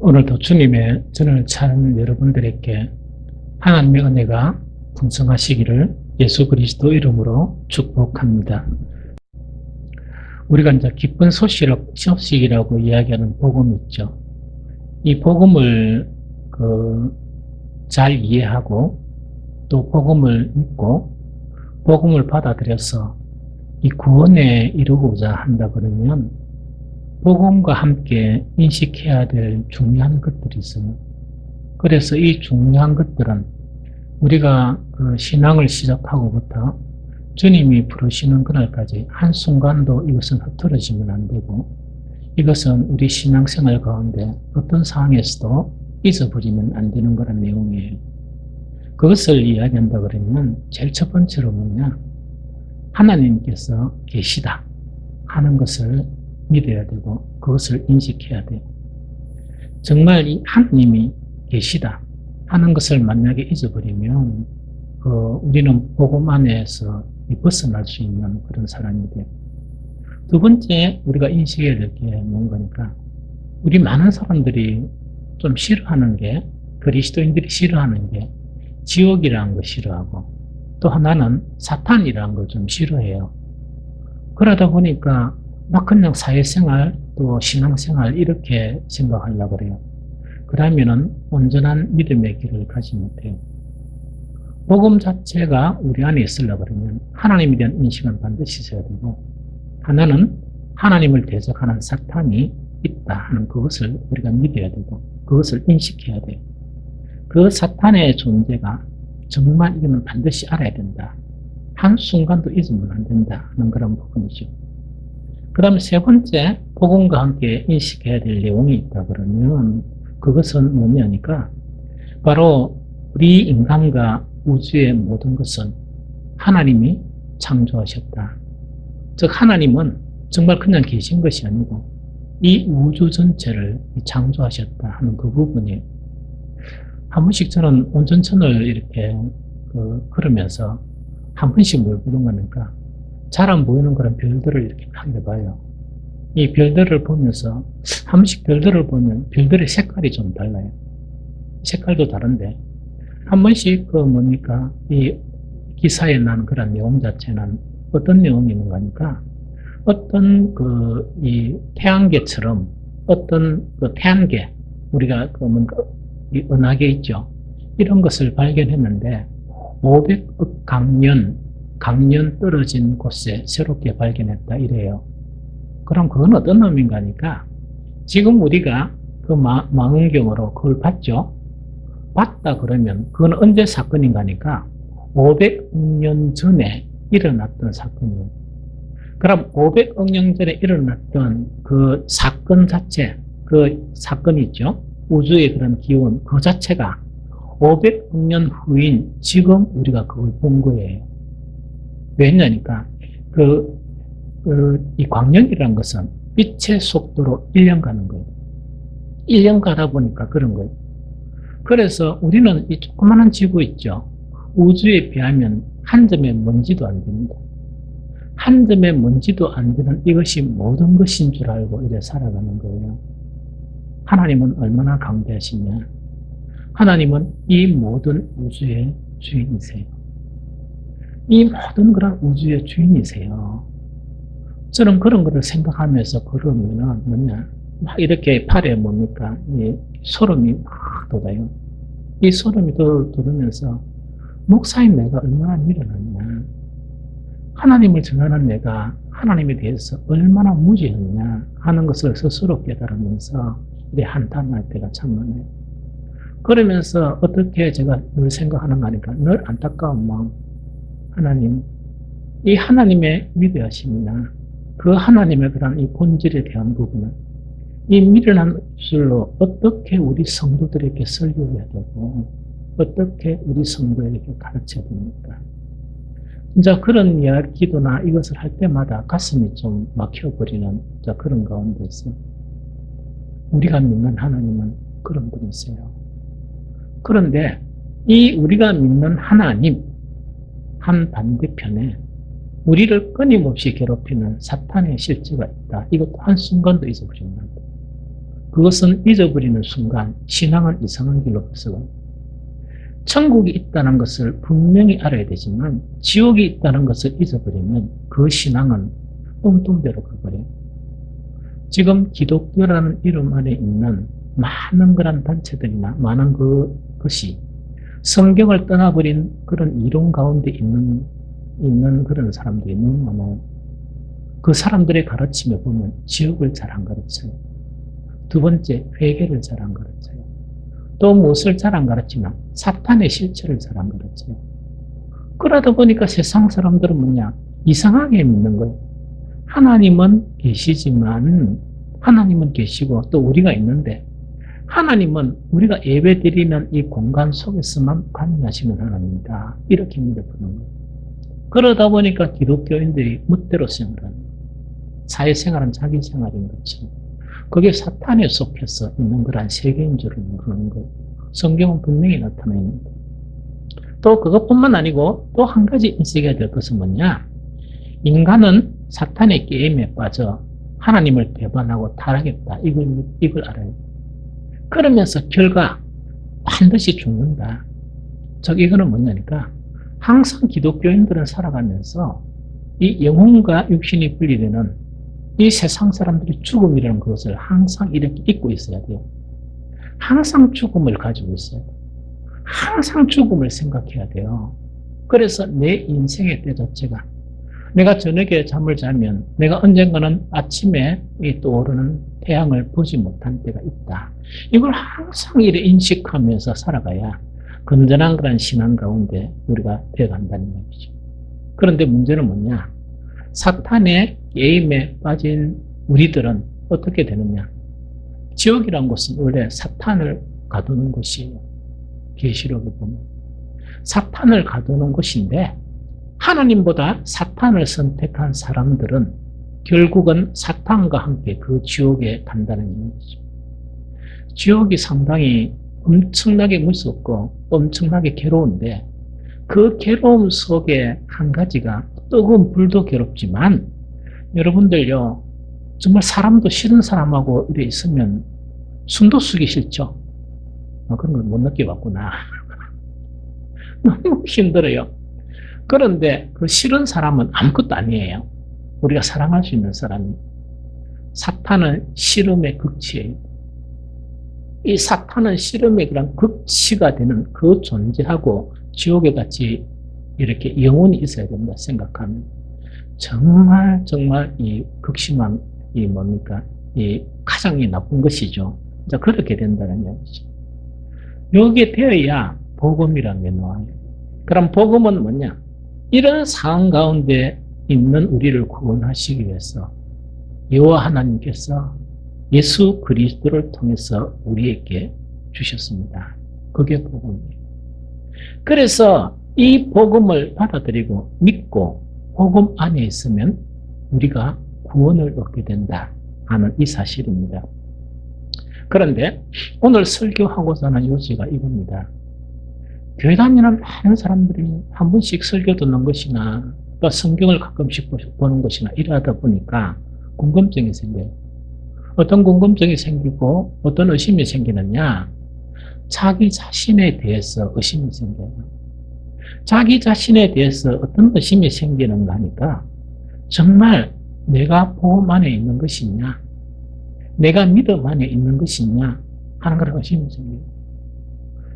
오늘도 주님의 전을 찾는 여러분들에게 하나님의 은혜가 풍성하시기를 예수 그리스도 이름으로 축복합니다. 우리가 이제 기쁜 소식이라고 이야기하는 복음이 있죠. 이 복음을 잘 이해하고 또 복음을 믿고 복음을 받아들여서 이 구원에 이루고자 한다 그러면 복음과 함께 인식해야 될 중요한 것들이 있어요. 그래서 이 중요한 것들은 우리가 신앙을 시작하고부터 주님이 부르시는 그날까지 한순간도 이것은 흐트러지면 안 되고, 이것은 우리 신앙생활 가운데 어떤 상황에서도 잊어버리면 안 되는 그런 내용이에요. 그것을 이야기한다 그러면 제일 첫 번째로 뭐냐, 하나님께서 계시다 하는 것을 믿어야 되고 그것을 인식해야 돼요. 정말 이 하나님이 계시다 하는 것을 만약에 잊어버리면 우리는 복음 안에서 벗어날 수 있는 그런 사람이 돼요. 두 번째 우리가 인식해야 될 게 뭔가니까, 우리 많은 사람들이 좀 싫어하는 게, 그리스도인들이 싫어하는 게 지옥이라는 거 싫어하고, 또 하나는 사탄이라는 걸 좀 싫어해요. 그러다 보니까 막 그냥 사회생활 또 신앙생활 이렇게 생각하려고 그래요. 그러면은 온전한 믿음의 길을 가지 못해요. 복음 자체가 우리 안에 있으려고 그러면 하나님에 대한 인식은 반드시 있어야 되고, 하나는 하나님을 대적하는 사탄이 있다 하는 그것을 우리가 믿어야 되고 그것을 인식해야 돼요. 그 사탄의 존재가 정말 이거는 반드시 알아야 된다, 한순간도 잊으면 안 된다 하는 그런 부분이죠. 그 다음에 세 번째, 복음과 함께 인식해야 될 내용이 있다 그러면 그것은 뭐냐니까, 바로 우리 인간과 우주의 모든 것은 하나님이 창조하셨다. 즉 하나님은 정말 그냥 계신 것이 아니고 이 우주 전체를 창조하셨다 하는 그 부분이에요. 한 번씩 저는 온전천을 이렇게 걸으면서 한 번씩 뭘 보는 거니까, 잘 안 보이는 그런 별들을 이렇게 해봐요. 이 별들을 보면서 한 번씩 별들을 보면 별들의 색깔이 좀 달라요. 색깔도 다른데 한 번씩 뭡니까, 이 기사에 난 그런 내용 자체는 어떤 내용이 있는가 하니까, 어떤 이 태양계처럼 어떤 태양계, 우리가 뭔가 이 은하계 있죠. 이런 것을 발견했는데 500억 강년 떨어진 곳에 새롭게 발견했다 이래요. 그럼 그건 어떤 의미인가 하니까, 지금 우리가 그 망원경으로 그걸 봤죠. 봤다 그러면 그건 언제 사건인가 하니까 500억 년 전에 일어났던 사건이에요. 그럼 500억 년 전에 일어났던 그 사건 자체, 그 사건이 있죠. 우주의 그런 기원, 그 자체가 500억 년 후인 지금 우리가 그걸 본 거예요. 왜냐니까 이 광년이라는 것은 빛의 속도로 1년 가는 거예요. 1년 가다 보니까 그런 거예요. 그래서 우리는 이 조그마한 지구 있죠. 우주에 비하면 한 점의 먼지도 안 됩니다. 한 점의 먼지도 안 되는 이것이 모든 것인 줄 알고 이래 살아가는 거예요. 하나님은 얼마나 강대하시냐. 하나님은 이 모든 우주의 주인이세요. 이 모든 그런 우주의 주인이세요. 저는 그런 거를 생각하면서 걸으면은 뭐냐, 막 이렇게 팔에 뭡니까, 이 소름이 막 돋아요. 이 소름이 돋으면서 목사인 내가 얼마나 미련하냐, 하나님을 전하는 내가 하나님에 대해서 얼마나 무지했냐 하는 것을 스스로 깨달으면서 이렇게 한탄할 때가 참 많아요. 그러면서 어떻게 제가 늘 생각하는가 하니까, 늘 안타까운 마음, 하나님, 이 하나님의 위대하심이나 그 하나님의 그런 이 본질에 대한 부분은 이 미련한 입술로 어떻게 우리 성도들에게 설교해야 되고 어떻게 우리 성도에게 가르쳐야 됩니까? 진짜 그런 기도나 이것을 할 때마다 가슴이 좀 막혀버리는 그런 가운데서, 우리가 믿는 하나님은 그런 분이세요. 그런데 이 우리가 믿는 하나님 한 반대편에 우리를 끊임없이 괴롭히는 사탄의 실제가 있다. 이것도 한순간도 잊어버리면 안 돼. 그것은 잊어버리는 순간 신앙은 이상한 길로 벗어가요. 천국이 있다는 것을 분명히 알아야 되지만 지옥이 있다는 것을 잊어버리면 그 신앙은 뚱뚱대로 가버려요. 지금 기독교라는 이름 안에 있는 많은 그런 단체들이나 많은 그것이 성경을 떠나버린 그런 이론 가운데 있는 그런 사람들이 너무 많아요. 그 사람들의 가르침에 보면 지옥을 잘 안 가르쳐요. 두 번째, 회개를 잘 안 가르쳐요. 또 무엇을 잘 안 가르치나? 사탄의 실체를 잘 안 가르쳐요. 그러다 보니까 세상 사람들은 뭐냐? 이상하게 믿는 거예요. 하나님은 계시지만, 하나님은 계시고 또 우리가 있는데, 하나님은 우리가 예배드리는 이 공간 속에서만 관여하시는 하나님이다. 이렇게 믿어보는 거예요. 그러다 보니까 기독교인들이 멋대로 생활하는 거예요. 사회생활은 자기 생활인 것처럼. 그게 사탄에 속해서 있는 그런 세계인 줄을 모르는 거예요. 성경은 분명히 나타나 있는 거예요. 또 그것뿐만 아니고 또 한 가지 인식해야 될 것은 뭐냐? 인간은 사탄의 게임에 빠져 하나님을 배반하고 타락했다. 이걸 알아요. 그러면서 결과 반드시 죽는다. 즉 이거는 뭐냐니까 항상 기독교인들은 살아가면서 이 영혼과 육신이 분리되는 이 세상 사람들이 죽음이라는 것을 항상 이렇게 잊고 있어야 돼요. 항상 죽음을 가지고 있어야 돼요. 항상 죽음을 생각해야 돼요. 그래서 내 인생의 때 자체가 내가 저녁에 잠을 자면 내가 언젠가는 아침에 떠오르는 태양을 보지 못한 때가 있다. 이걸 항상 이렇게 인식하면서 살아가야 건전한 그런 신앙 가운데 우리가 되어간다는 얘기죠. 그런데 문제는 뭐냐? 사탄의 게임에 빠진 우리들은 어떻게 되느냐? 지옥이란 곳은 원래 사탄을 가두는 곳이에요. 계시록에 보면. 사탄을 가두는 곳인데 하나님보다 사탄을 선택한 사람들은 결국은 사탄과 함께 그 지옥에 간다는 얘기죠. 지옥이 상당히 엄청나게 무섭고 엄청나게 괴로운데 그 괴로움 속에 한 가지가 뜨거운 불도 괴롭지만 여러분들요 정말 사람도 싫은 사람하고 이래 있으면 숨도 쉬기 싫죠. 그런 걸 못 느껴봤구나. 너무 힘들어요. 그런데 그 싫은 사람은 아무것도 아니에요. 우리가 사랑할 수 있는 사람이. 사탄은 싫음의 극치예요. 이 사탄은 싫음의 그런 극치가 되는 그 존재하고 지옥에 같이 이렇게 영혼이 있어야 된다 생각하면 정말 이 극심한 이 뭡니까? 이 가장 나쁜 것이죠. 이제 그렇게 된다는 얘기죠. 여기에 되어야 복음이라는 게 나와요. 그럼 복음은 뭐냐? 이런 상황 가운데 있는 우리를 구원하시기 위해서 여호와 하나님께서 예수 그리스도를 통해서 우리에게 주셨습니다. 그게 복음이에요. 그래서 이 복음을 받아들이고 믿고 복음 안에 있으면 우리가 구원을 얻게 된다 하는 이 사실입니다. 그런데 오늘 설교하고자 하는 요지가 이겁니다. 교회 다니는 많은 사람들이 한 번씩 설교 듣는 것이나 또 성경을 가끔씩 보는 것이나 이러다 보니까 궁금증이 생겨요. 어떤 궁금증이 생기고 어떤 의심이 생기느냐? 자기 자신에 대해서 의심이 생겨요. 자기 자신에 대해서 어떤 의심이 생기는가 하니까 정말 내가 복음 안에 있는 것이냐? 내가 믿음 안에 있는 것이냐? 하는 그런 의심이 생겨요.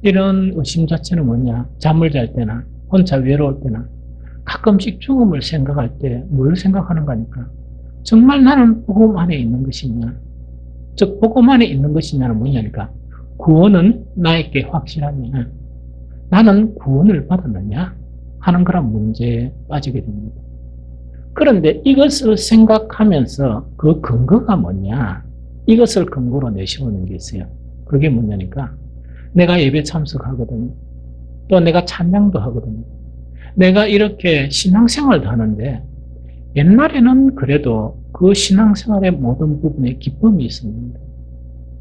이런 의심 자체는 뭐냐? 잠을 잘 때나 혼자 외로울 때나 가끔씩 죽음을 생각할 때 뭘 생각하는가 하니까 정말 나는 복음 안에 있는 것이냐? 즉 복음 안에 있는 것이냐는 뭐냐니까 구원은 나에게 확실하냐? 나는 구원을 받았느냐? 하는 그런 문제에 빠지게 됩니다. 그런데 이것을 생각하면서 그 근거가 뭐냐? 이것을 근거로 내세우는 게 있어요. 그게 뭐냐니까 내가 예배 참석하거든요. 또 내가 찬양도 하거든요. 내가 이렇게 신앙생활도 하는데 옛날에는 그래도 그 신앙생활의 모든 부분에 기쁨이 있었는데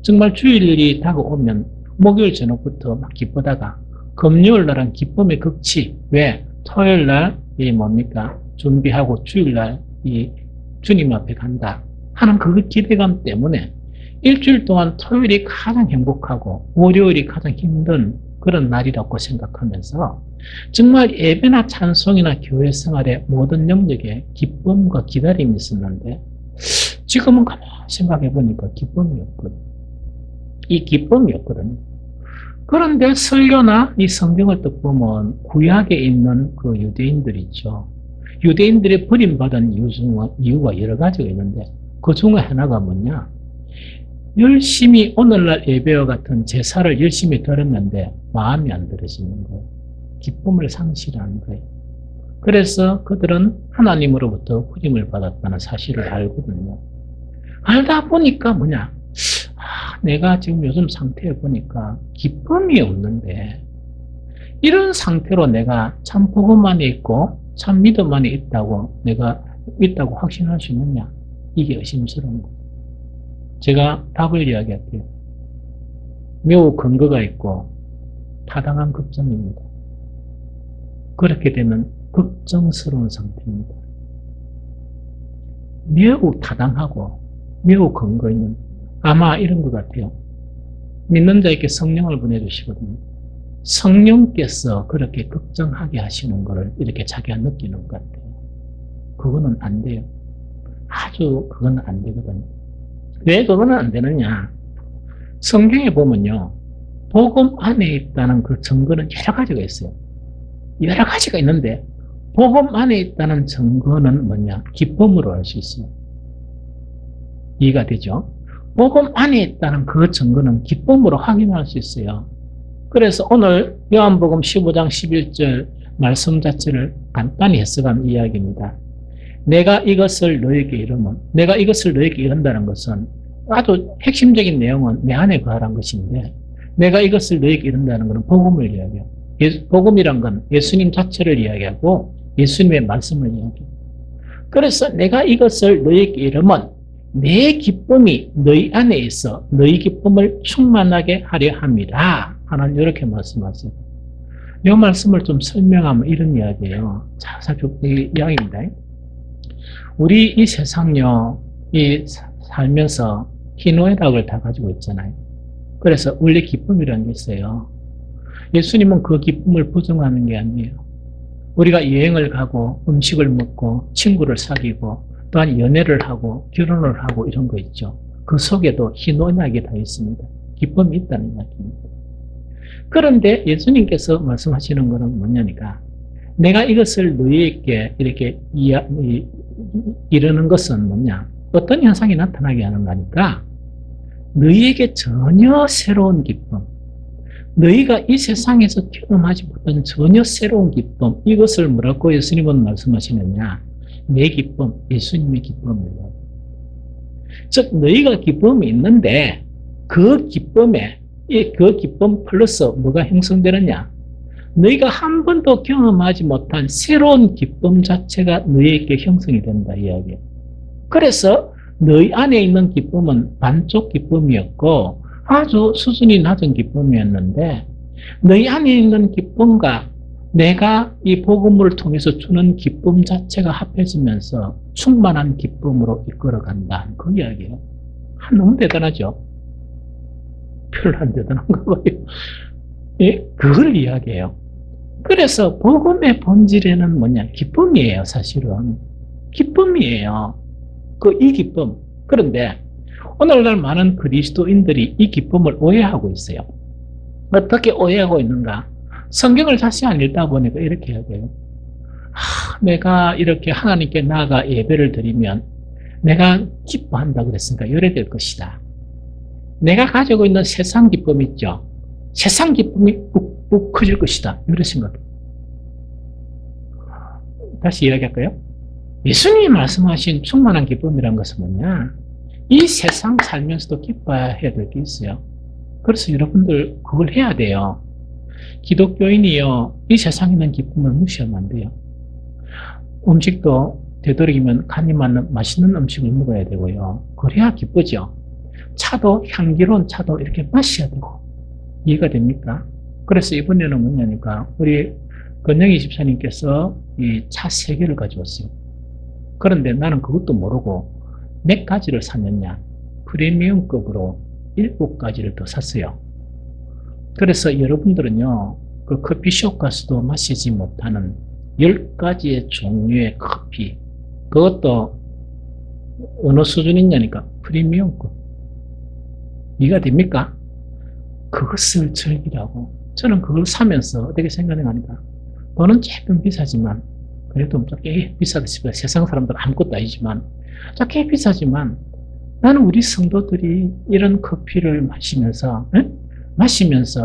정말 주일이 다가오면 목요일 저녁부터 막 기쁘다가 금요일 날은 기쁨의 극치. 왜? 토요일 날 이 뭡니까? 준비하고 주일 날 이 주님 앞에 간다 하는 그 기대감 때문에 일주일 동안 토요일이 가장 행복하고 월요일이 가장 힘든 그런 날이라고 생각하면서 정말 예배나 찬송이나 교회 생활의 모든 영역에 기쁨과 기다림이 있었는데 지금은 가만히 생각해 보니까 기쁨이 없거든. 이 기쁨이 없거든요. 그런데 설교나 이 성경을 딱 보면 구약에 있는 그 유대인들 있죠. 유대인들이 버림받은 이유가 여러 가지가 있는데 그 중에 하나가 뭐냐? 열심히 오늘날 예배와 같은 제사를 열심히 드렸는데 마음이 안 들어지는 거예요. 기쁨을 상실하는 거예요. 그래서 그들은 하나님으로부터 버림을 받았다는 사실을 알거든요. 알다 보니까 뭐냐? 내가 지금 요즘 상태에 보니까 기쁨이 없는데 이런 상태로 내가 참 복음 안에 있고 참 믿음 안에 있다고 내가 있다고 확신할 수 있느냐? 이게 의심스러운 거예요. 제가 답을 이야기할게요. 매우 근거가 있고 타당한 걱정입니다. 그렇게 되면 걱정스러운 상태입니다. 매우 타당하고 매우 근거 있는 아마 이런 것 같아요. 믿는 자에게 성령을 보내주시거든요. 성령께서 그렇게 걱정하게 하시는 것을 이렇게 자기가 느끼는 것 같아요. 그거는 안 돼요. 아주 그건 안 되거든요. 왜 그거는 안 되느냐? 성경에 보면요. 복음 안에 있다는 그 증거는 여러 가지가 있어요. 여러 가지가 있는데 복음 안에 있다는 증거는 뭐냐? 기쁨으로 알 수 있어요. 이해가 되죠? 복음 안에 있다는 그 증거는 기쁨으로 확인할 수 있어요. 그래서 오늘 요한복음 15장 11절 말씀 자체를 간단히 해석한 이야기입니다. 내가 이것을 너에게 이르면, 내가 이것을 너에게 이른다는 것은 아주 핵심적인 내용은 내 안에 거하라는 것인데 내가 이것을 너에게 이른다는 것은 복음을 이야기해요. 복음이란 건 예수님 자체를 이야기하고 예수님의 말씀을 이야기해요. 그래서 내가 이것을 너에게 이르면 내 기쁨이 너희 안에 있어 너희 기쁨을 충만하게 하려 함이라. 하나님 이렇게 말씀하세요. 이 말씀을 좀 설명하면 이런 이야기예요. 자, 이 이야기입니다. 우리 이 세상요, 이 살면서 희노애락을 다 가지고 있잖아요. 그래서 원래 기쁨이라는 게 있어요. 예수님은 그 기쁨을 부정하는 게 아니에요. 우리가 여행을 가고 음식을 먹고 친구를 사귀고 또한 연애를 하고 결혼을 하고 이런 거 있죠. 그 속에도 희노애락이 다 있습니다. 기쁨이 있다는 이야기입니다. 그런데 예수님께서 말씀하시는 것은 뭐냐니까 내가 이것을 너희에게 이렇게 이르는 것은 뭐냐? 어떤 현상이 나타나게 하는 거니까 너희에게 전혀 새로운 기쁨, 너희가 이 세상에서 경험하지 못한 전혀 새로운 기쁨, 이것을 뭐라고 예수님은 말씀하시느냐? 내 기쁨, 예수님의 기쁨이에요. 즉 너희가 기쁨이 있는데 그 기쁨에 그 기쁨 플러스 뭐가 형성되느냐? 너희가 한 번도 경험하지 못한 새로운 기쁨 자체가 너희에게 형성이 된다 이야기예요. 그래서 너희 안에 있는 기쁨은 반쪽 기쁨이었고 아주 수준이 낮은 기쁨이었는데 너희 안에 있는 기쁨과 내가 이 복음을 통해서 주는 기쁨 자체가 합해지면서 충만한 기쁨으로 이끌어간다. 그 이야기예요. 너무 대단하죠? 별로 안 대단한가 봐요. 예? 그걸 이야기해요. 그래서 복음의 본질에는 뭐냐? 기쁨이에요, 사실은. 기쁨이에요. 이 기쁨. 그런데 오늘날 많은 그리스도인들이 이 기쁨을 오해하고 있어요. 어떻게 오해하고 있는가? 성경을 자세히 안 읽다 보니까 이렇게 이야기해요. 내가 이렇게 하나님께 나아가 예배를 드리면 내가 기뻐한다고 그랬으니까 이래 될 것이다. 내가 가지고 있는 세상 기쁨 있죠? 세상 기쁨이 욱욱 커질 것이다. 이런 생각. 다시 이야기할까요? 예수님이 말씀하신 충만한 기쁨이라는 것은 뭐냐? 이 세상 살면서도 기뻐해야 될 게 있어요. 그래서 여러분들 그걸 해야 돼요. 기독교인이요, 이 세상에 있는 기쁨을 무시하면 안 돼요. 음식도 되도록이면 간이 맞는 맛있는 음식을 먹어야 되고요. 그래야 기쁘죠. 차도 향기로운 차도 이렇게 마셔야 되고. 이해가 됩니까? 그래서 이번에는 뭐냐니까 우리 건영희 집사님께서 이 차 3개를 가져왔어요. 그런데 나는 그것도 모르고 몇 가지를 샀느냐? 프리미엄급으로 7가지를 더 샀어요. 그래서 여러분들은요, 그 커피숍 가서도 마시지 못하는 10가지의 종류의 커피, 그것도 어느 수준이냐니까 프리미엄급. 이해가 됩니까? 그것을 즐기라고. 저는 그걸 사면서 어떻게 생각하니까 돈은 조금 비싸지만, 그래도 꽤 비싸다 싶어요. 세상 사람들은 아무것도 아니지만, 꽤 비싸지만 나는 우리 성도들이 이런 커피를 마시면서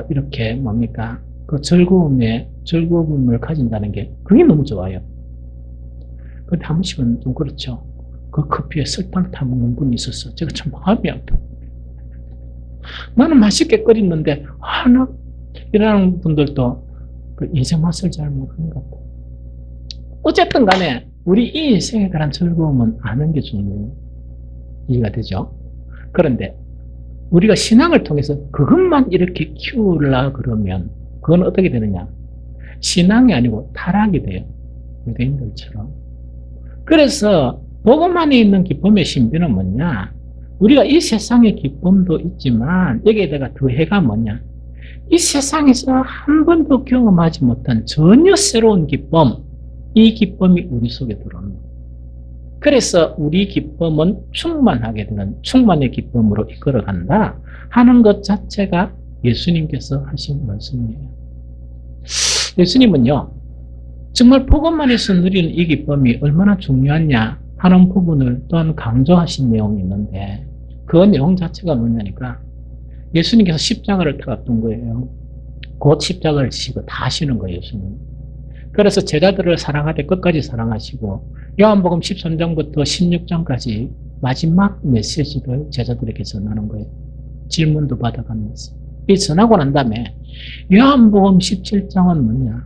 이렇게 뭡니까? 그 즐거움을 가진다는 게 그게 너무 좋아요. 근데 한 번씩은 좀 그렇죠. 그 커피에 설탕 타먹는 분이 있었어. 제가 참 마음이 아파. 나는 맛있게 끓이는데, 이런 분들도 그 인생 맛을 잘 모르는 것 같아요. 어쨌든 간에, 우리 이 인생에 관한 즐거움은 아는 게 중요해요. 이해가 되죠? 그런데, 우리가 신앙을 통해서 그것만 이렇게 키우려 그러면, 그건 어떻게 되느냐? 신앙이 아니고 타락이 돼요. 유대인들처럼. 그래서, 복음 안에 있는 기쁨의 신비는 뭐냐? 우리가 이 세상의 기쁨도 있지만 여기에다가 더해가 뭐냐? 이 세상에서 한 번도 경험하지 못한 전혀 새로운 기쁨, 이 기쁨이 우리 속에 들어오는 거예요. 그래서 우리 기쁨은 충만하게 되는 충만의 기쁨으로 이끌어간다 하는 것 자체가 예수님께서 하신 말씀이에요. 예수님은요, 정말 복음 안에서 누리는 이 기쁨이 얼마나 중요하냐 하는 부분을 또한 강조하신 내용이 있는데, 그 내용 자체가 뭐냐니까 예수님께서 십자가를 타갔던 거예요. 곧 십자가를 지시고 다 하시는 거예요, 예수님. 그래서 제자들을 사랑하되 끝까지 사랑하시고 요한복음 13장부터 16장까지 마지막 메시지를 제자들에게 전하는 거예요. 질문도 받아가면서. 이 전하고 난 다음에 요한복음 17장은 뭐냐?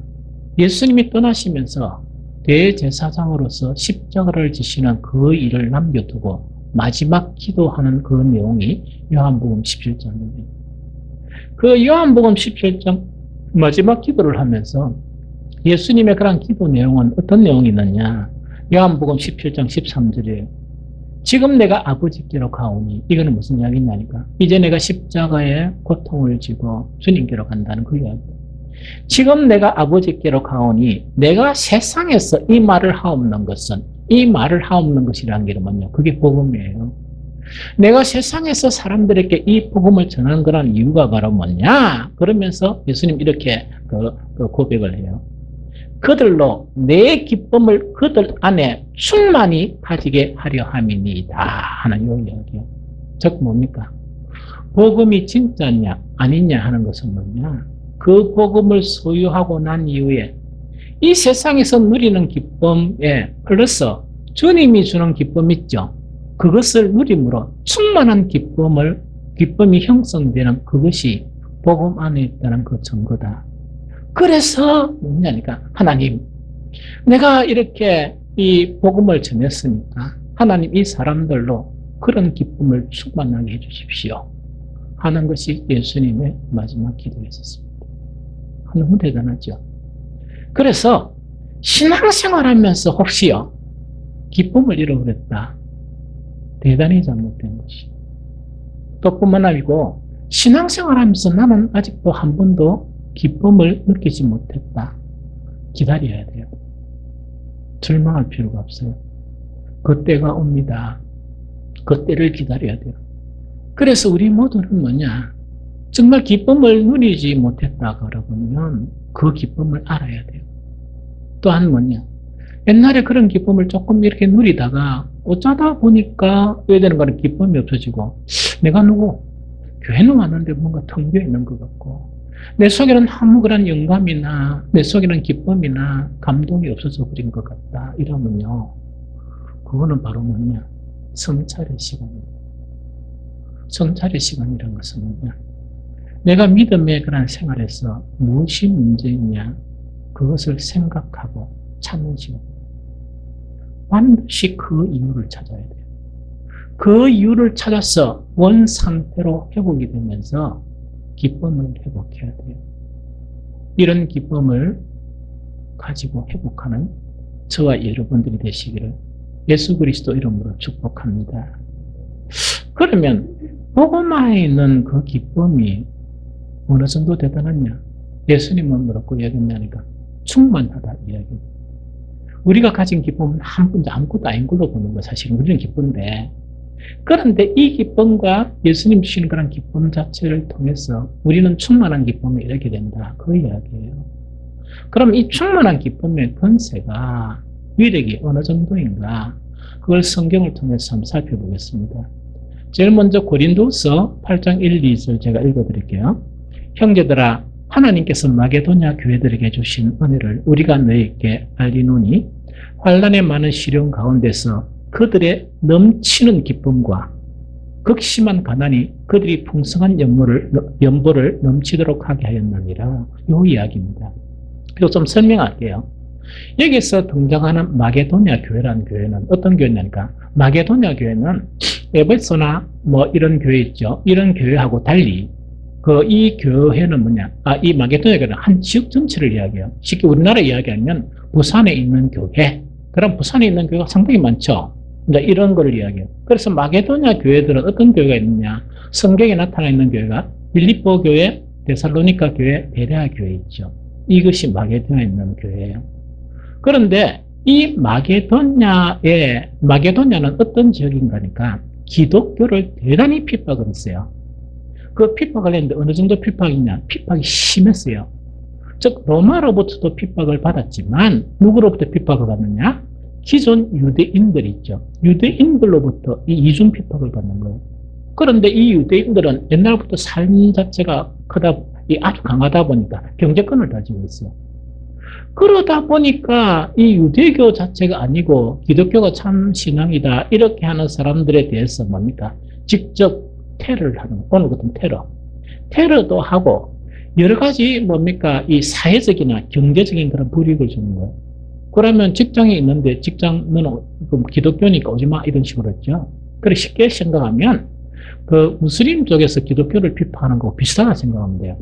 예수님이 떠나시면서 대제사장으로서 십자가를 지시는 그 일을 남겨두고 마지막 기도하는 그 내용이 요한복음 17장입니다. 그 요한복음 17장 마지막 기도를 하면서 예수님의 그런 기도 내용은 어떤 내용이 있느냐? 요한복음 17장 13절이에요. 지금 내가 아버지께로 가오니, 이거는 무슨 이야기냐니까 이제 내가 십자가에 고통을 지고 주님께로 간다는 그 이야기. 지금 내가 아버지께로 가오니 내가 세상에서 이 말을 하옵는 것은, 이 말을 하옵는 것이라는 게 뭐냐? 그게 복음이에요. 내가 세상에서 사람들에게 이 복음을 전하는 거라는 이유가 바로 뭐냐? 그러면서 예수님 이렇게 그 고백을 해요. 그들로 내 기쁨을 그들 안에 충만히 가지게 하려 함이니이다 하는 이 이야기예요. 즉 뭡니까? 복음이 진짜냐 아니냐 하는 것은 뭐냐? 그 복음을 소유하고 난 이후에 이 세상에서 누리는 기쁨에 플러스 주님이 주는 기쁨 있죠. 그것을 누림으로 충만한 기쁨이 형성되는 그것이 복음 안에 있다는 그 증거다. 그래서 뭐냐니까 하나님, 내가 이렇게 이 복음을 전했으니까 하나님 이 사람들로 그런 기쁨을 충만하게 해주십시오 하는 것이 예수님의 마지막 기도였었습니다. 너무 대단하죠. 그래서 신앙생활하면서 혹시요 기쁨을 잃어버렸다, 대단히 잘못된 것이. 또 뿐만 아니고 신앙생활하면서 나는 아직도 한 번도 기쁨을 느끼지 못했다, 기다려야 돼요. 절망할 필요가 없어요. 그 때가 옵니다. 그 때를 기다려야 돼요. 그래서 우리 모두는 뭐냐? 정말 기쁨을 누리지 못했다 그러면 그 기쁨을 알아야 돼요. 또한 뭐냐? 옛날에 그런 기쁨을 조금 이렇게 누리다가 어쩌다 보니까 왜 되는 거는 기쁨이 없어지고, 내가 누구? 교회는 왔는데 뭔가 텅 비어 있는 것 같고, 내 속에는 아무 그런 영감이나 내 속에는 기쁨이나 감동이 없어져 버린 것 같다 이러면요, 그거는 바로 뭐냐? 성찰의 시간입니다. 성찰의 시간이라는 것은 뭐냐? 내가 믿음의 그런 생활에서 무엇이 문제있냐, 그것을 생각하고 찾는 시간. 반드시 그 이유를 찾아야 돼요. 그 이유를 찾아서 원상태로 회복이 되면서 기쁨을 회복해야 돼요. 이런 기쁨을 가지고 회복하는 저와 여러분들이 되시기를 예수 그리스도 이름으로 축복합니다. 그러면 복음화에 있는 그 기쁨이 어느 정도 대단하냐? 예수님은 뭐라고 이야기했냐니까 충만하다 이야기입니다. 우리가 가진 기쁨은 아무것도 아닌 걸로 보는 거 사실은 우리는 기쁜데, 그런데 이 기쁨과 예수님 주시는 그런 기쁨 자체를 통해서 우리는 충만한 기쁨에 이르게 된다. 그 이야기예요. 그럼 이 충만한 기쁨의 권세가 위력이 어느 정도인가? 그걸 성경을 통해서 한번 살펴보겠습니다. 제일 먼저 고린도서 8장 1, 2절 제가 읽어드릴게요. 형제들아, 하나님께서 마게도냐 교회들에게 주신 은혜를 우리가 너희에게 알리노니 환난의 많은 시련 가운데서 그들의 넘치는 기쁨과 극심한 가난이 그들이 풍성한 연보를 넘치도록 하게 하였느니라. 이 이야기입니다. 그리고 좀 설명할게요. 여기서 등장하는 마게도냐 교회라는 교회는 어떤 교회냐니까, 마게도냐 교회는 에베소나 뭐 이런 교회 있죠. 이런 교회하고 달리 이 교회는 뭐냐? 이 마게도냐 교회는 한 지역 전체를 이야기해요. 쉽게 우리나라 이야기하면 부산에 있는 교회. 그럼 부산에 있는 교회가 상당히 많죠. 이제 이런 걸 이야기해요. 그래서 마게도냐 교회들은 어떤 교회가 있느냐? 성경에 나타나 있는 교회가 빌립보 교회, 데살로니가 교회, 베레아 교회 있죠. 이것이 마게도냐에 있는 교회예요. 그런데 이 마게도냐는 어떤 지역인가니까 기독교를 대단히 핍박을 했어요. 그 핍박을 했는데 어느 정도 핍박이냐? 핍박이 심했어요. 즉 로마로부터도 핍박을 받았지만 누구로부터 핍박을 받느냐? 기존 유대인들 있죠. 유대인들로부터 이 이중 핍박을 받는 거예요. 그런데 이 유대인들은 옛날부터 삶 자체가 아주 강하다 보니까 경제권을 가지고 있어요. 그러다 보니까 이 유대교 자체가 아니고 기독교가 참 신앙이다 이렇게 하는 사람들에 대해서 뭡니까? 직접 테러를 하는 거. 오늘 같은 테러도 하고 여러 가지 뭡니까? 이 사회적이나 경제적인 그런 불이익을 주는 거예요. 그러면 직장에 있는데 직장은 기독교니까 오지 마 이런 식으로 했죠. 그래 쉽게 생각하면 그 무슬림 쪽에서 기독교를 비판하는 거하고 비슷하다 생각하면 돼요.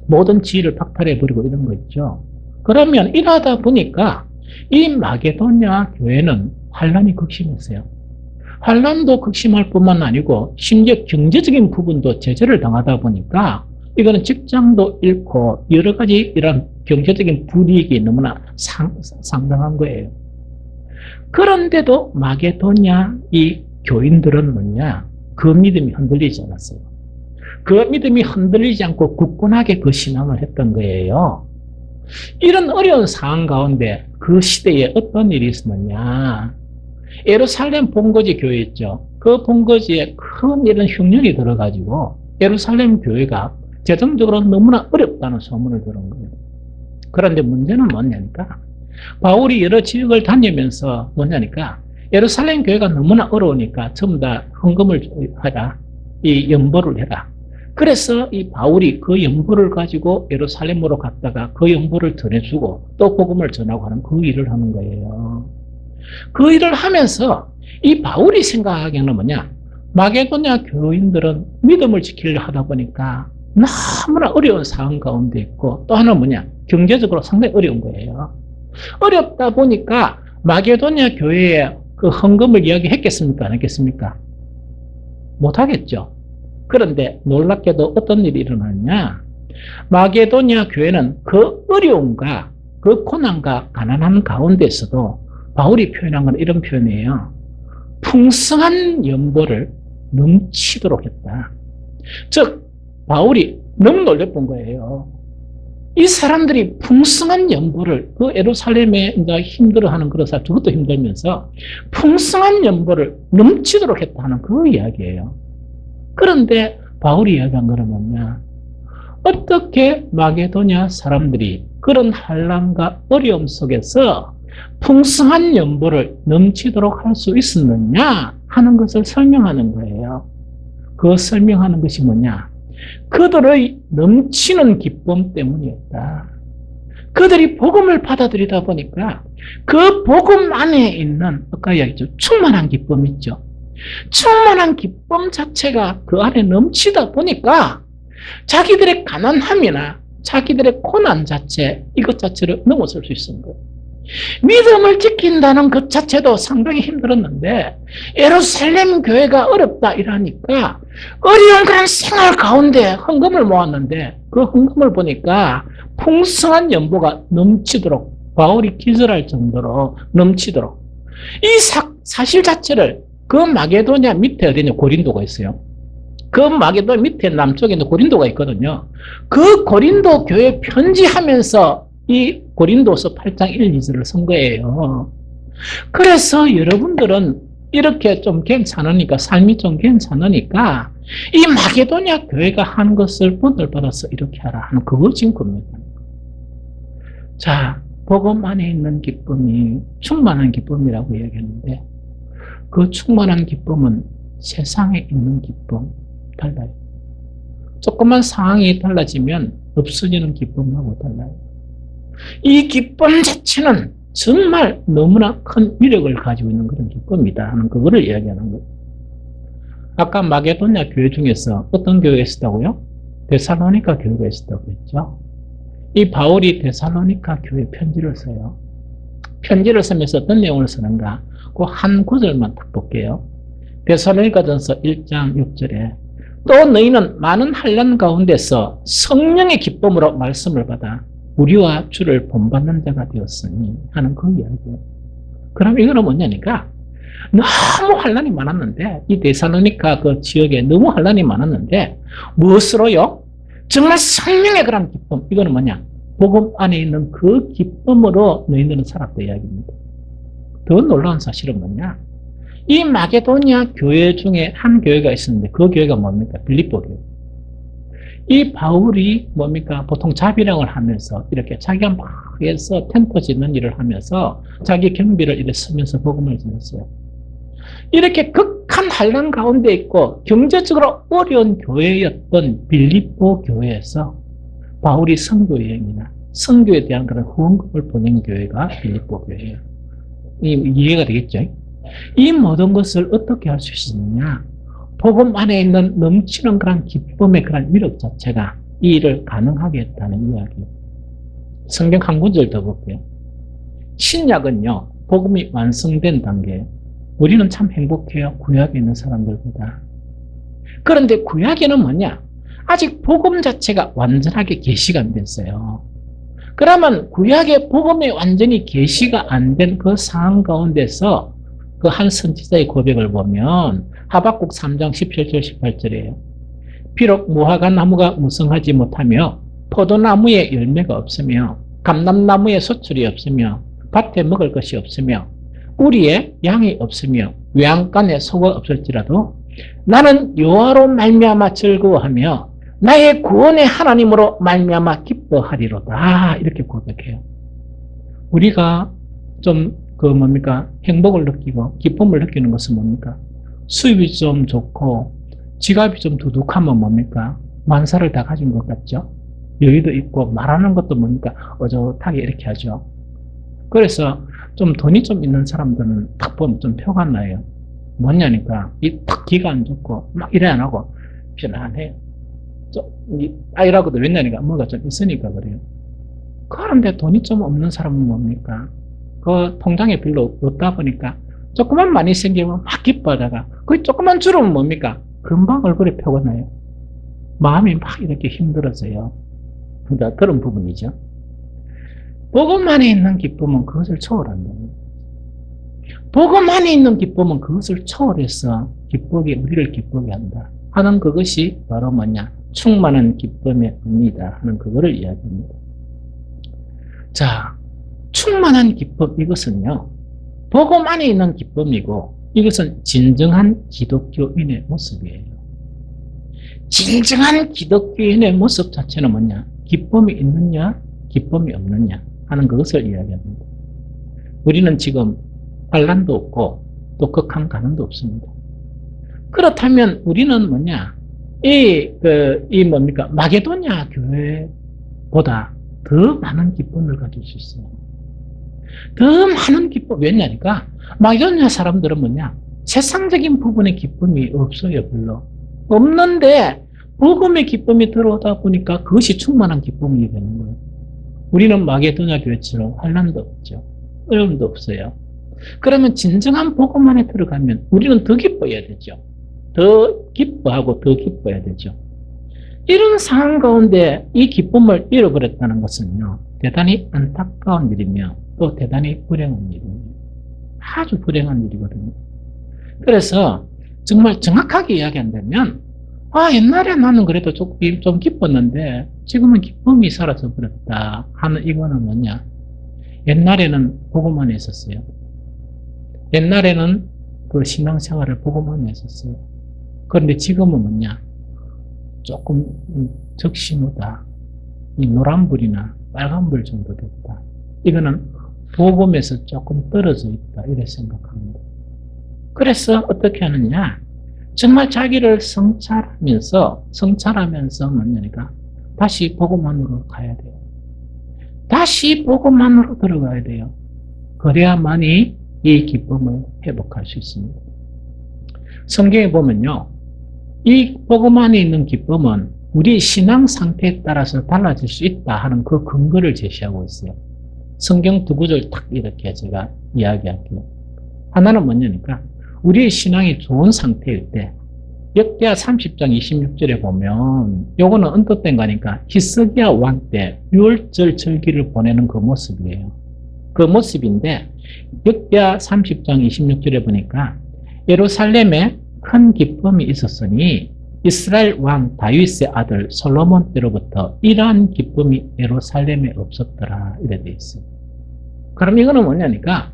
모든 지위를 박탈해버리고 이런 거 있죠. 그러면 이러다 보니까 이 마게도냐 교회는 환난이 극심했어요. 환난도 극심할 뿐만 아니고 심지어 경제적인 부분도 제재를 당하다 보니까 이거는 직장도 잃고 여러 가지 이런 경제적인 불이익이 너무나 상당한 거예요. 그런데도 마게도냐 이 교인들은 뭐냐? 그 믿음이 흔들리지 않았어요. 그 믿음이 흔들리지 않고 굳건하게 그 신앙을 했던 거예요. 이런 어려운 상황 가운데 그 시대에 어떤 일이 있었느냐? 예루살렘 본거지 교회 있죠. 그 본거지에 큰 이런 흉년이 들어가지고 예루살렘 교회가 재정적으로 너무나 어렵다는 소문을 들은 거예요. 그런데 문제는 뭐냐니까 바울이 여러 지역을 다니면서 뭐냐니까 예루살렘 교회가 너무나 어려우니까 전부 다 헌금을 하라. 이 연보를 해라. 그래서 이 바울이 그 연보를 가지고 예루살렘으로 갔다가 그 연보를 전해주고 또 복음을 전하고 하는 그 일을 하는 거예요. 그 일을 하면서 이 바울이 생각하기에는 뭐냐? 마게도냐 교인들은 믿음을 지키려 하다 보니까 너무나 어려운 상황 가운데 있고 또 하나는 뭐냐? 경제적으로 상당히 어려운 거예요. 어렵다 보니까 마게도냐 교회에 그 헌금을 이야기했겠습니까? 안 했겠습니까? 못하겠죠. 그런데 놀랍게도 어떤 일이 일어났냐? 마게도냐 교회는 그 어려움과 그 고난과 가난한 가운데서도 바울이 표현한 건 이런 표현이에요. 풍성한 연보를 넘치도록 했다. 즉 바울이 너무 놀랬던 거예요. 이 사람들이 풍성한 연보를 그 예루살렘에 이제 힘들어하는 그런 사람 저것도 힘들면서 풍성한 연보를 넘치도록 했다 하는 그 이야기예요. 그런데 바울이 이야기한 거는 뭐냐? 어떻게 마게도냐 사람들이 그런 환난과 어려움 속에서 풍성한 연보를 넘치도록 할 수 있었느냐 하는 것을 설명하는 거예요. 그 설명하는 것이 뭐냐? 그들의 넘치는 기쁨 때문이었다. 그들이 복음을 받아들이다 보니까 그 복음 안에 있는 아까 이야기했죠. 충만한 기쁨 있죠. 충만한 기쁨 자체가 그 안에 넘치다 보니까 자기들의 가난함이나 자기들의 고난 자체 이것 자체를 넘어설 수 있는 거예요. 믿음을 지킨다는 것 자체도 상당히 힘들었는데 예루살렘 교회가 어렵다 이러니까 어려운 그런 생활 가운데 헌금을 모았는데 그 헌금을 보니까 풍성한 연보가 넘치도록 바울이 기절할 정도로 넘치도록 이 사실 자체를 그 마게도냐 밑에 어디냐 고린도가 있어요. 그 마게도냐 밑에 남쪽에 있는 고린도가 있거든요. 그 고린도 교회 편지하면서 이 고린도서 8장 1, 2절을 쓴 거예요. 그래서 여러분들은 이렇게 좀 괜찮으니까 삶이 좀 괜찮으니까 이 마게도냐 교회가 한 것을 본을 받아서 이렇게 하라 하는 그거 지금 겁니다. 자, 복음 안에 있는 기쁨이 충만한 기쁨이라고 얘기했는데 그 충만한 기쁨은 세상에 있는 기쁨 달라요. 조금만 상황이 달라지면 없어지는 기쁨하고 달라요. 이 기쁨 자체는 정말 너무나 큰 위력을 가지고 있는 그런 기쁨이다 하는 그거를 이야기하는 거예요. 아까 마게도냐 교회 중에서 어떤 교회가 있었다고요? 데살로니가 교회가 있었다고 했죠. 이 바울이 데살로니가 교회 편지를 써요. 편지를 쓰면서 어떤 내용을 쓰는가? 그 한 구절만 딱 볼게요. 데살로니가전서 1장 6절에 또 너희는 많은 환난 가운데서 성령의 기쁨으로 말씀을 받아 우리와 주를 본받는 자가 되었으니 하는 그 이야기예요. 그럼 이거는 뭐냐니까 너무 환난이 많았는데 이 데살로니가 그 지역에 너무 환난이 많았는데 무엇으로요? 정말 성령의 그런 기쁨. 이거는 뭐냐? 복음 안에 있는 그 기쁨으로 너희들은 살았다 이야기입니다. 더 놀라운 사실은 뭐냐? 이 마게도냐 교회 중에 한 교회가 있었는데 그 교회가 뭡니까? 빌립보 교회. 이 바울이 뭡니까? 보통 자비령을 하면서 이렇게 자기가 막 해서 템포 짓는 일을 하면서 자기 경비를 이렇게 쓰면서 복음을 전했어요. 이렇게 극한 환난 가운데 있고 경제적으로 어려운 교회였던 빌립보 교회에서 바울이 선교 여행이나 선교에 대한 그런 후원금을 보낸 교회가 빌립보 교회예요. 이해가 되겠죠? 이 모든 것을 어떻게 할 수 있느냐? 복음 안에 있는 넘치는 그런 기쁨의 그런 위력 자체가 이 일을 가능하게 했다는 이야기예요. 성경 한 구절 더 볼게요. 신약은요, 복음이 완성된 단계예요. 우리는 참 행복해요. 구약에 있는 사람들보다. 그런데 구약에는 뭐냐? 아직 복음 자체가 완전하게 계시가 안 됐어요. 그러면 구약의 복음이 완전히 계시가 안 된 그 상황 가운데서 그 한 선지자의 고백을 보면 하박국 3장 17절 18절이에요. 비록 무화과 나무가 무성하지 못하며 포도나무에 열매가 없으며 감람나무에 소출이 없으며 밭에 먹을 것이 없으며 우리에 양이 없으며 외양간에 소가 없을지라도 나는 여호와로 말미암아 즐거워하며 나의 구원의 하나님으로 말미암아 기뻐하리로다. 이렇게 고백해요. 우리가 좀 행복을 느끼고 기쁨을 느끼는 것은 뭡니까? 수입이 좀 좋고 지갑이 좀 두둑하면 뭡니까? 만사를 다 가진 것 같죠? 여유도 있고 말하는 것도 뭡니까? 어젓하게 이렇게 하죠. 그래서 좀 돈이 좀 있는 사람들은 딱 보면 좀 표가 나요. 뭐냐니까 딱 기가 안 좋고 막 이래 안 하고 편안해요. 이라고도 왜냐니까 뭐가 좀 있으니까 그래요. 그런데 돈이 좀 없는 사람은 뭡니까? 그 통장에 별로 없다 보니까 조금만 많이 생기면 막 기뻐하다가 그 조금만 줄으면 뭡니까? 금방 얼굴에 표가 나요. 마음이 막 이렇게 힘들어져요. 그러니까 그런 부분이죠. 복음 안에 있는 기쁨은 그것을 초월한다. 복음 안에 있는 기쁨은 그것을 초월해서 우리를 기쁘게 한다 하는 그것이 바로 뭐냐? 충만한 기쁨의 의미다 하는 그거를 이야기합니다. 자, 충만한 기쁨 이것은요, 복음 안에 있는 기쁨이고 이것은 진정한 기독교인의 모습이에요. 진정한 기독교인의 모습 자체는 뭐냐? 기쁨이 있느냐, 기쁨이 없느냐 하는 그것을 이야기합니다. 우리는 지금 환난도 없고 또 극한 가난도 없습니다. 그렇다면 우리는 뭐냐? 마게도냐 교회보다 더 많은 기쁨을 가질 수 있어요. 더 많은 기쁨, 왜냐니까 마게도냐 사람들은 뭐냐? 세상적인 부분의 기쁨이 없어요, 별로. 없는데 복음의 기쁨이 들어오다 보니까 그것이 충만한 기쁨이 되는 거예요. 우리는 마게도냐 교회처럼 환난도 없죠. 어려움도 없어요. 그러면 진정한 복음 안에 들어가면 우리는 더 기뻐해야 되죠. 더 기뻐하고 더 기뻐해야 되죠. 이런 상황 가운데 이 기쁨을 잃어버렸다는 것은요, 대단히 안타까운 일이며 또 대단히 불행한 일입니다. 아주 불행한 일이거든요. 그래서 정말 정확하게 이야기한다면, 옛날에 나는 그래도 좀 기뻤는데 지금은 기쁨이 사라져 버렸다 하는 이거는 뭐냐? 옛날에는 복음 안에 있었어요. 옛날에는 그 신앙생활을 복음 안에 있었어요. 그런데 지금은 뭐냐? 조금 적신호다. 이 노란불이나 빨간불 정도 됐다. 이거는 복음에서 조금 떨어져 있다. 이렇게 생각합니다. 그래서 어떻게 하느냐? 정말 자기를 성찰하면서 뭐냐니까 다시 복음 안으로 가야 돼요. 다시 복음 안으로 들어가야 돼요. 그래야만이 이 기쁨을 회복할 수 있습니다. 성경에 보면요, 이 복음 안에 있는 기쁨은 우리 신앙 상태에 따라서 달라질 수 있다 하는 그 근거를 제시하고 있어요. 성경 두 구절 딱 이렇게 제가 이야기할게요. 하나는 뭐냐니까 우리의 신앙이 좋은 상태일 때, 역대하 30장 26절에 보면 요거는 언뜻된 거니까 히스기야 왕 때 유월절 절기를 보내는 그 모습이에요. 그 모습인데 역대하 30장 26절에 보니까 예루살렘에 큰 기쁨이 있었으니 이스라엘 왕 다윗의 아들 솔로몬 때로부터 이러한 기쁨이 예루살렘에 없었더라 이래 돼 있어요. 그럼 이거는 뭐냐니까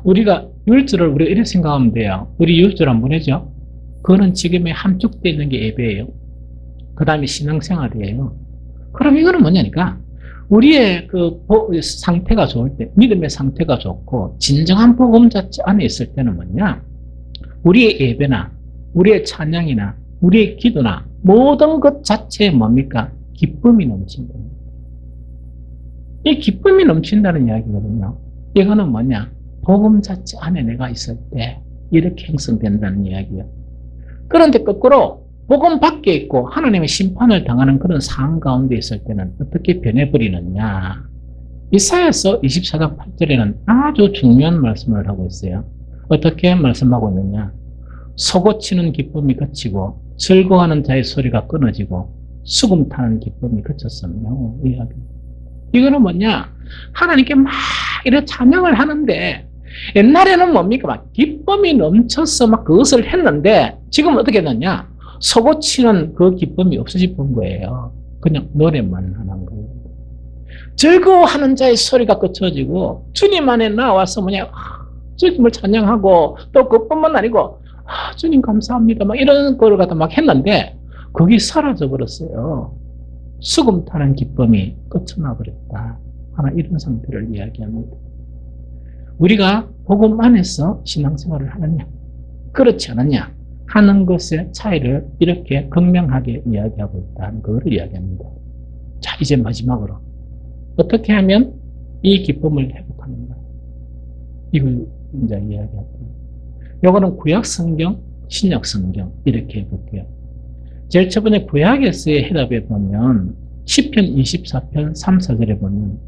우리가 율절을 우리가 이렇게 생각하면 돼요. 우리 율절 안 보내죠? 그거는 지금의 함축되어 있는 게 예배예요. 그 다음에 신앙생활이에요. 그럼 이거는 뭐냐니까 우리의 그 상태가 좋을 때, 믿음의 상태가 좋고 진정한 복음 자체 안에 있을 때는 뭐냐? 우리의 예배나 우리의 찬양이나 우리의 기도나 모든 것 자체에 뭡니까? 기쁨이 넘친다. 이 기쁨이 넘친다는 이야기거든요. 이거는 뭐냐? 복음 자체 안에 내가 있을 때 이렇게 형성된다는 이야기예요. 그런데 거꾸로 복음 밖에 있고 하나님의 심판을 당하는 그런 상황 가운데 있을 때는 어떻게 변해버리느냐? 이사야서 24장 8절에는 아주 중요한 말씀을 하고 있어요. 어떻게 말씀하고 있느냐? 소고치는 기쁨이 그치고 즐거워하는 자의 소리가 끊어지고 수금 타는 기쁨이 그쳤으며 이야기. 이거는 뭐냐? 하나님께 막 이렇게 찬양을 하는데 옛날에는 뭡니까? 막 기쁨이 넘쳐서 막 그것을 했는데 지금 어떻게 됐냐? 소고치는 그 기쁨이 없어질 거예요. 그냥 노래만 하는 거예요. 즐거워하는 자의 소리가 그쳐지고 주님 안에 나와서 뭐냐? 주님을 찬양하고 또 그뿐만 아니고 주님 감사합니다. 막 이런 거를 갖다 막 했는데 그게 사라져 버렸어요. 수금 타는 기쁨이 끝나 버렸다. 하나 이런 상태를 이야기합니다. 우리가 복음 안에서 신앙생활을 하느냐, 그렇지 않느냐 하는 것의 차이를 이렇게 극명하게 이야기하고 있다는 것을 이야기합니다. 자, 이제 마지막으로 어떻게 하면 이 기쁨을 회복하는가? 이걸 이제 이야기할게요. 요거는 구약 성경, 신약 성경 이렇게 해볼게요. 제일 첫 번째 구약에서의 해답에 보면 시편 24편 3, 4절에 보면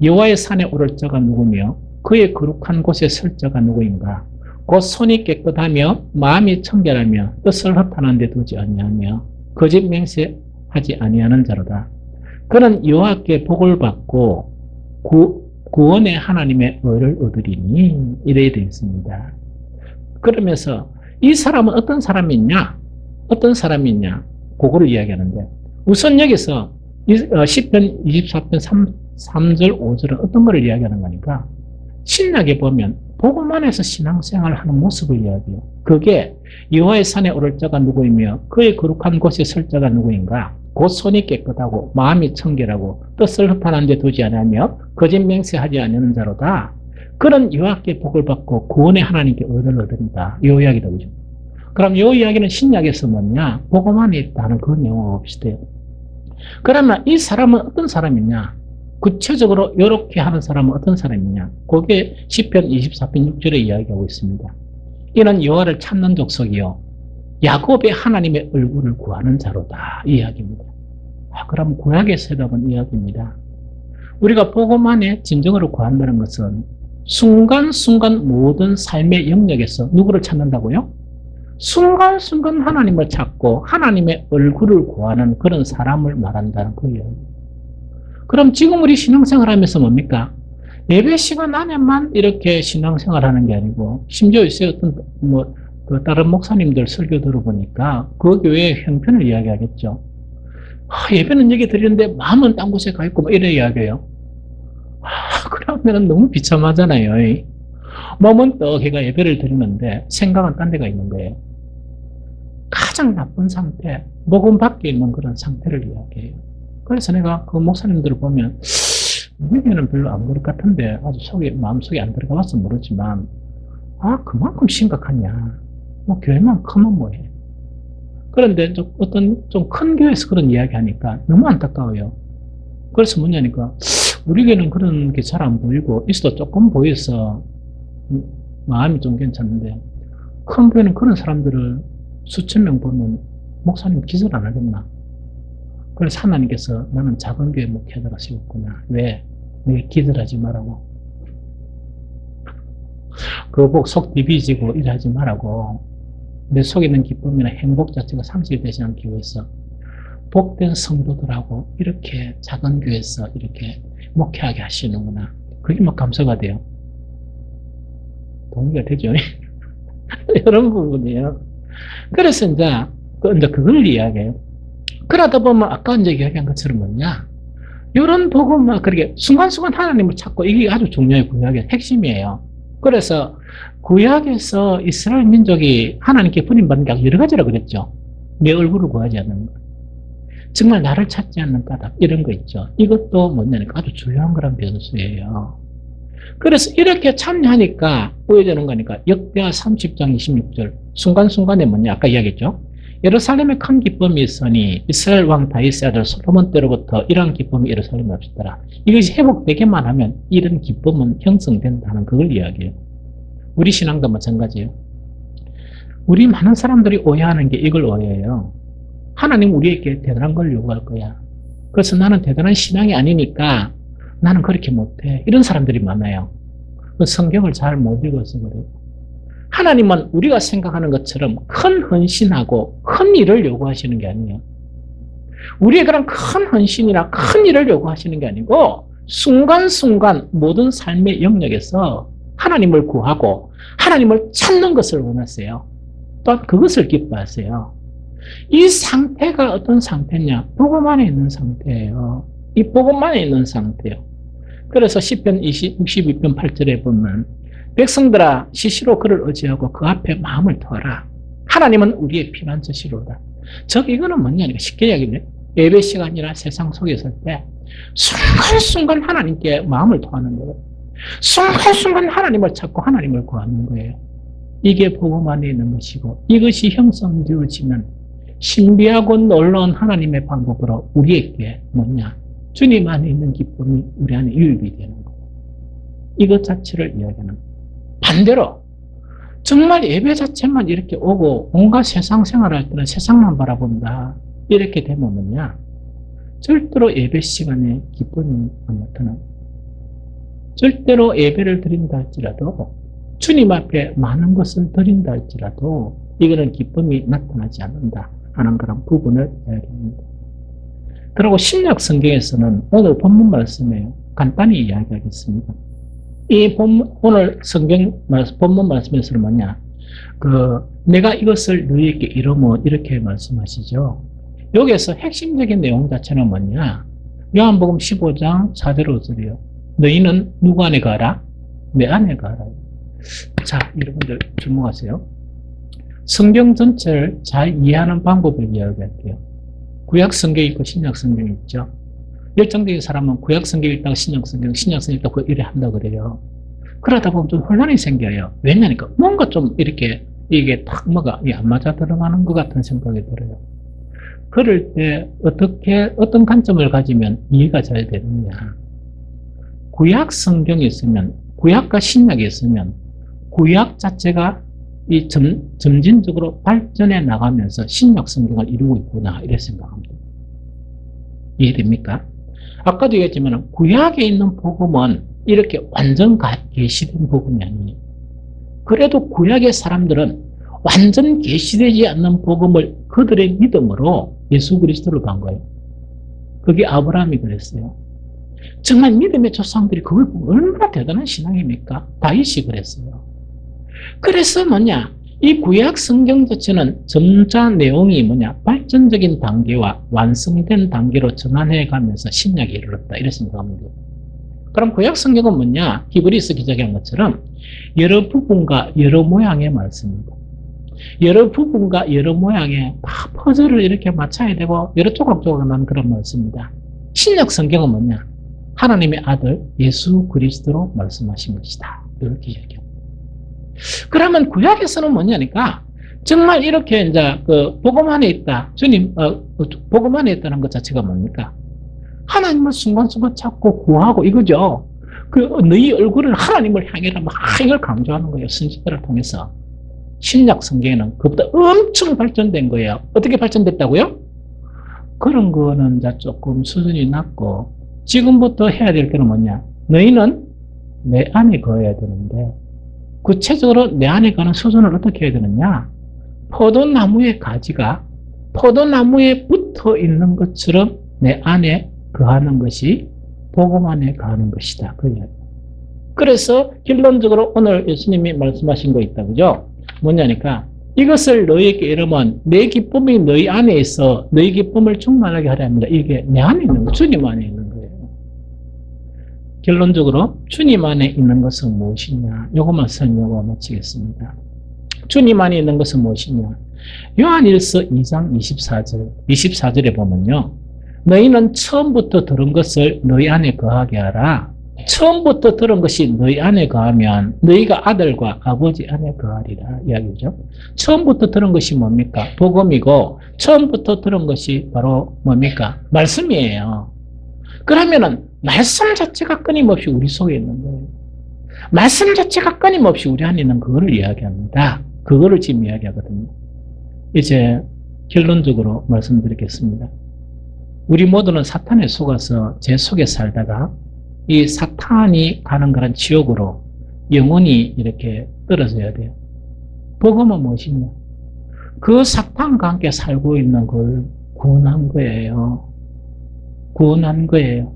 여호와의 산에 오를 자가 누구며 그의 거룩한 곳에 설 자가 누구인가? 곧 손이 깨끗하며 마음이 청결하며 뜻을 허탄한 데 두지 아니하며 거짓 맹세하지 아니하는 자로다. 그는 여호와께 복을 받고 구원의 하나님의 의를 얻으리니 이래 되어 있습니다. 그러면서 이 사람은 어떤 사람이냐? 어떤 사람이냐? 그거를 이야기하는데 우선 여기서 시편 24편 3절 5절은 어떤 거를 이야기하는 거니까 신약에 보면 복음 안에서 신앙생활을 하는 모습을 이야기해요. 그게 여호와의 산에 오를 자가 누구이며 그의 거룩한 곳에 설 자가 누구인가? 곧 손이 깨끗하고 마음이 청결하고 뜻을 허탄한 데 두지 아니하며 거짓 맹세하지 않는 자로다. 그런 여호와께 복을 받고 구원의 하나님께 의를 얻으리다. 이 이야기다, 그죠? 그럼 이 이야기는 신약에서 뭐냐? 복음 안에 있다는 그 내용을 봅시다. 그러면 이 사람은 어떤 사람이냐? 구체적으로 이렇게 하는 사람은 어떤 사람이냐? 그게 시편 24편 6절에 이야기하고 있습니다. 이는 여호와를 찾는 족속이요 야곱의 하나님의 얼굴을 구하는 자로다. 이 이야기입니다. 그럼 구약에서 해답은 이야기입니다. 우리가 복음 안에 진정으로 구한다는 것은 순간순간 모든 삶의 영역에서 누구를 찾는다고요? 순간순간 하나님을 찾고 하나님의 얼굴을 구하는 그런 사람을 말한다는 거예요. 그럼 지금 우리 신앙생활 하면서 뭡니까? 예배 시간 안에만 이렇게 신앙생활 하는 게 아니고, 심지어 요새 어떤, 다른 목사님들 설교 들어보니까 그 교회의 형편을 이야기하겠죠. 예배는 여기 드리는데 마음은 딴 곳에 가 있고, 이래 이야기해요. 그러면 너무 비참하잖아요. 몸은 또 걔가 예배를 드리는데 생각은 딴 데가 있는 거예요. 가장 나쁜 상태, 복음 밖에 있는 그런 상태를 이야기해요. 그래서 내가 그 목사님들을 보면, 우리에게는 별로 안 그럴 것 같은데, 아주 마음속에 안 들어가 봐서 모르지만, 그만큼 심각하냐. 교회만 크면 뭐해. 그런데 어떤 좀 큰 교회에서 그런 이야기 하니까 너무 안타까워요. 그래서 뭐냐니까, 우리 교회는 그런 게 잘 안 보이고, 있어도 조금 보여서 마음이 좀 괜찮은데, 큰 교회는 그런 사람들을 수천 명 보면 목사님 기절 안 하겠나? 그래서 하나님께서 나는 작은 교회 목회자로 세웠구나. 왜? 내가 기절하지 말라고. 그거 보고 속 비비지고 일하지 말라고. 내 속에 있는 기쁨이나 행복 자체가 상실되지 않기 위해서 복된 성도들하고 이렇게 작은 교회에서 이렇게 목회하게 하시는구나. 그게 막 감사가 돼요. 동의가 되죠? 이런 부분이에요. 그래서 이제 그걸 이야기해요. 그러다 보면 아까 이제 이야기한 것처럼 뭐냐, 이런 복음만 그렇게 순간순간 하나님을 찾고, 이게 아주 중요해요. 구약의 핵심이에요. 그래서 구약에서 이스라엘 민족이 하나님께 버림받는 게 여러 가지라고 그랬죠. 내 얼굴을 구하지 않는 것, 정말 나를 찾지 않는 까닭, 이런 거 있죠. 이것도 뭐냐니까 아주 중요한 거란 변수예요. 그래서 이렇게 참여하니까 보여주는 거니까, 역대하 30장 26절 순간순간에 뭐냐, 아까 이야기했죠. 예루살렘에 큰 기쁨이 있으니 이스라엘 왕 다윗의 아들 솔로몬 때로부터 이러한 기쁨이 예루살렘에 없었더라. 이것이 회복되기만 하면 이런 기쁨은 형성된다는 그걸 이야기해요. 우리 신앙도 마찬가지예요. 우리 많은 사람들이 오해하는 게 이걸 오해해요. 하나님 우리에게 대단한 걸 요구할 거야. 그래서 나는 대단한 신앙이 아니니까 나는 그렇게 못해. 이런 사람들이 많아요. 그 성경을 잘 못 읽어서 그래요. 하나님은 우리가 생각하는 것처럼 큰 헌신하고 큰 일을 요구하시는 게 아니에요. 우리의 그런 큰 헌신이나 큰 일을 요구하시는 게 아니고, 순간순간 모든 삶의 영역에서 하나님을 구하고 하나님을 찾는 것을 원하세요. 또한 그것을 기뻐하세요. 이 상태가 어떤 상태냐? 복음 안에 있는 상태예요. 이 복음 안에 있는 상태예요. 그래서 시편 62편 8절에 보면, 백성들아 시시로 그를 의지하고 그 앞에 마음을 터라. 하나님은 우리의 피난처시로다. 이거는 뭐냐니까 쉽게 이야기해. 예배 시간이나 세상 속에 있을 때 순간순간 하나님께 마음을 토하는 거예요. 순간순간 하나님을 찾고 하나님을 구하는 거예요. 이게 복음 안에 있는 것이고, 이것이 형성되어지면 신비하고 놀라운 하나님의 방법으로 우리에게 뭐냐, 주님 안에 있는 기쁨이 우리 안에 유입이 되는 거예요. 이것 자체를 이야기하는 거예요. 반대로 정말 예배 자체만 이렇게 오고 온갖 세상 생활할 때는 세상만 바라본다, 이렇게 되면 뭐냐, 절대로 예배 시간에 기쁨이 안 나타나요. 절대로 예배를 드린다 할지라도, 주님 앞에 많은 것을 드린다 할지라도 이거는 기쁨이 나타나지 않는다 하는 그런 부분을 이야기합니다. 그리고 신약 성경에서는 오늘 본문 말씀에 간단히 이야기하겠습니다. 이 오늘 본문 말씀에서는 뭐냐, 내가 이것을 너희에게 이루며 이렇게 말씀하시죠. 여기에서 핵심적인 내용 자체는 뭐냐, 요한복음 15장 4절 5절이요. 너희는 누구 안에 가라? 내 안에 가라. 자, 여러분들 주목하세요. 성경 전체를 잘 이해하는 방법을 이야기할게요. 구약 성경 있고 신약 성경 있죠. 열정적인 사람은 구약 성경 읽다가 신약 성경 읽다가 이래 한다 그래요. 그러다 보면 좀 혼란이 생겨요. 왜냐니까 뭔가 좀 이렇게 이게 탁 안 맞아 들어가는 것 같은 생각이 들어요. 그럴 때 어떤 관점을 가지면 이해가 잘 되느냐. 구약 성경이 있으면, 구약과 신약이 있으면 구약 자체가 이 점진적으로 발전해 나가면서 신약 성경을 이루고 있구나, 이렇게 생각합니다. 이해됩니까? 아까도 얘기했지만 구약에 있는 복음은 이렇게 완전 계시된 복음이 아니에요. 그래도 구약의 사람들은 완전 계시되지 않는 복음을 그들의 믿음으로 예수 그리스도를 간 거예요. 그게 아브라함이 그랬어요. 정말 믿음의 조상들이 그걸 보고 얼마나 대단한 신앙입니까? 다윗이 그랬어요. 그래서 뭐냐? 이 구약 성경 자체는 점차 내용이 뭐냐? 발전적인 단계와 완성된 단계로 전환해 가면서 신약에 이르렀다. 이렇게 생각하면 돼요. 그럼 구약 성경은 뭐냐? 히브리서 기자가 한 것처럼 여러 부분과 여러 모양의 말씀입니다. 여러 부분과 여러 모양의 퍼즐을 이렇게 맞춰야 되고 여러 조각조각 나는 그런 말씀입니다. 신약 성경은 뭐냐? 하나님의 아들 예수 그리스도로 말씀하신 것이다. 이렇게 이야기합니다. 그러면 구약에서는 뭐냐니까 정말 이렇게 이제 그 복음 안에 있다. 주님 복음 안에 있다는 것 자체가 뭡니까? 하나님을 순간순간 찾고 구하고 이거죠. 그 너희 얼굴을 하나님을 향해라 막 이걸 강조하는 거예요. 선지자를 통해서. 신약 성경에는 그보다 엄청 발전된 거예요. 어떻게 발전됐다고요? 그런 거는 이제 조금 수준이 낮고 지금부터 해야 될 게는 뭐냐? 너희는 내 안에 거해야 되는데 구체적으로 내 안에 가는 수준을 어떻게 해야 되느냐? 포도나무의 가지가 포도나무에 붙어 있는 것처럼 내 안에 거하는 것이 복음 안에 거하는 것이다. 그 이야기. 그래서 결론적으로 오늘 예수님이 말씀하신 거 있다. 그죠? 뭐냐니까 이것을 너희에게 이르면 내 기쁨이 너희 안에 있어 너희 기쁨을 충만하게 하려 합니다. 이게 내 안에 있는 거, 주님 안에 있는 거예요. 결론적으로 주님 안에 있는 것은 무엇이냐? 요것만 설명하고 마치겠습니다. 주님 안에 있는 것은 무엇이냐? 요한일서 2장 24절에 보면요. 너희는 처음부터 들은 것을 너희 안에 거하게 하라. 처음부터 들은 것이 너희 안에 거하면 너희가 아들과 아버지 안에 거하리라 이야기죠. 처음부터 들은 것이 뭡니까? 복음이고 처음부터 들은 것이 바로 뭡니까? 말씀이에요. 그러면은 말씀 자체가 끊임없이 우리 속에 있는 거예요. 말씀 자체가 끊임없이 우리 안에 있는 그거를 이야기합니다. 그거를 지금 이야기하거든요. 이제 결론적으로 말씀드리겠습니다. 우리 모두는 사탄에 속아서 제 속에 살다가 이 사탄이 가는 그런 지옥으로 영원히 이렇게 떨어져야 돼요. 복음은 무엇이냐? 그 사탄과 함께 살고 있는 걸 구원한 거예요. 구원한 거예요.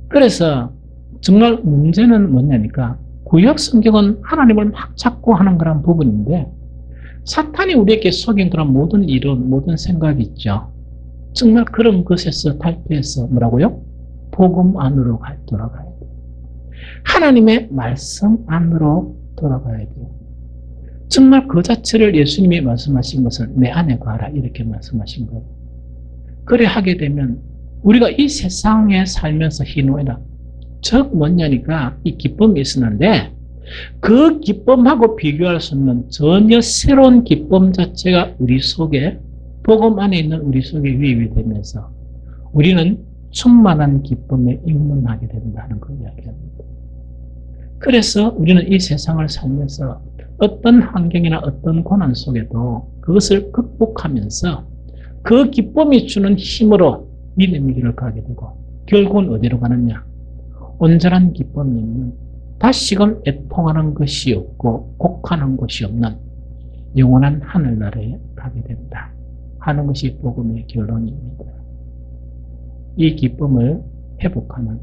그래서 정말 문제는 뭐냐니까 구약 성경은 하나님을 막 찾고 하는 그런 부분인데 사탄이 우리에게 속인 그런 모든 이론, 모든 생각이 있죠. 정말 그런 것에서 탈피해서 뭐라고요? 복음 안으로 돌아가야 돼요. 하나님의 말씀 안으로 돌아가야 돼요. 정말 그 자체를 예수님이 말씀하신 것은 내 안에 가라 이렇게 말씀하신 거예요. 그래 하게 되면 우리가 이 세상에 살면서 희노애락 즉 뭐냐니까 이 기쁨이 있었는데 그 기쁨하고 비교할 수 없는 전혀 새로운 기쁨 자체가 우리 속에 복음 안에 있는 우리 속에 유입이 되면서 우리는 충만한 기쁨에 입문하게 된다는 걸 이야기합니다. 그래서 우리는 이 세상을 살면서 어떤 환경이나 어떤 고난 속에도 그것을 극복하면서 그 기쁨이 주는 힘으로 믿음의 길을 가게 되고 결국은 어디로 가느냐? 온전한 기쁨이 있는 다시금 애통하는 것이 없고 곡하는 것이 없는 영원한 하늘나라에 가게 된다 하는 것이 복음의 결론입니다. 이 기쁨을 회복하는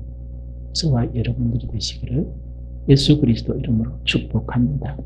저와 여러분들이 되시기를 예수 그리스도 이름으로 축복합니다.